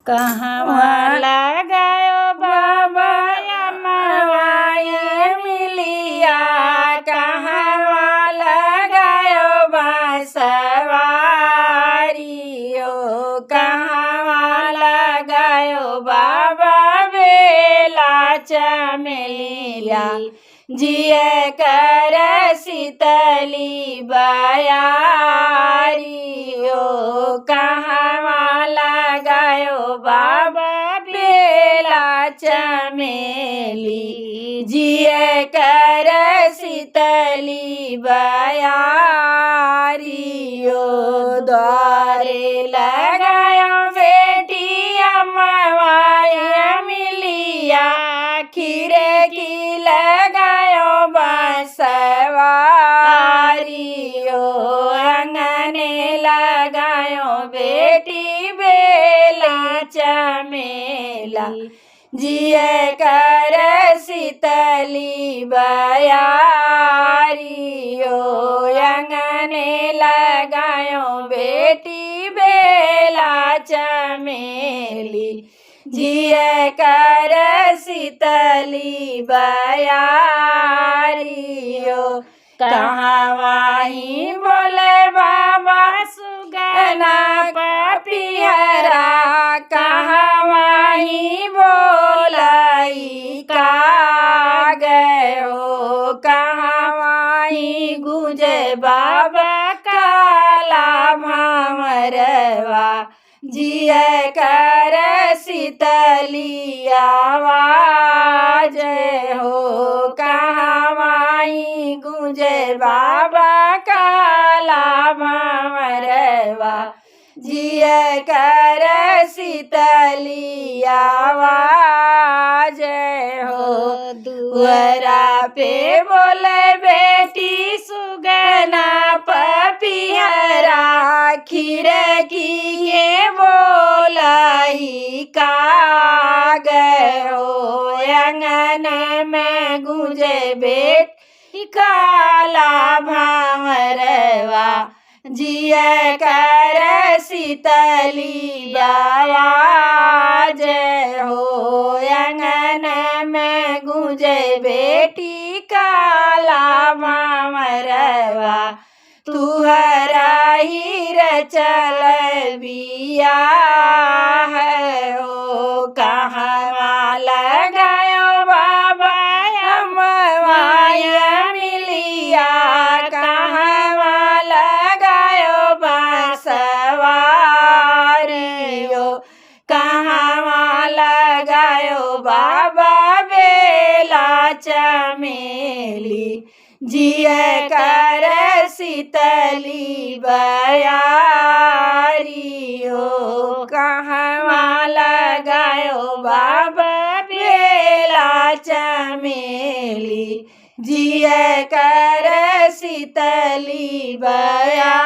कहवा लगायो बाबा अमवाए मिलिया, कहवा लगायो बांसवारियो, कहवा लगायो बाबा बेला चमेलिया, जिए कर शीतली बयारियो, कहवा लगायो बाबा बेला चमेली, जिए कर शीतली बयारियो, द्वारे लगायो बेटी अमवाए मिलिया, खीरे की लगायो बांसवारियो, अंगने लगायो बेटी बेला चमेला, जिए कर शीतली बयारियो, अंगने लगायो बेटी बेला चमेली, जिए कर शीतली बयारियो, कहवाई बोले बाबा सुगना पपिहरा, कहवाई बोलाई कागयो, कहवाई गुजे बाबा काला भंवरवा, जिए कर शीतली आवाज हो, कहवाई गुजे बाबा काला भंवरवा, जिए कर शीतली आवाज हो, दुअरा पे बोले बेटी सुगना पपिहरा, खिड़की के बोलाई कागयो, अंगन में गुंजे बेटी काला भंवरवा, जिए कर शीतली आवाज हो, अंगन में गुंजे बेटी काला भंवरवा, तुहरा ही रचल बिया है हो, कहवा लगायो बाबा अमवाए मिलिया, कहवा लगायो बांसवारियो, कहवा लगायो बाबा बेला चमेली, जिए कर शीतली बयारियो, कहवा लगायो बाबा बेला चमेली, जिए कर शीतली बया।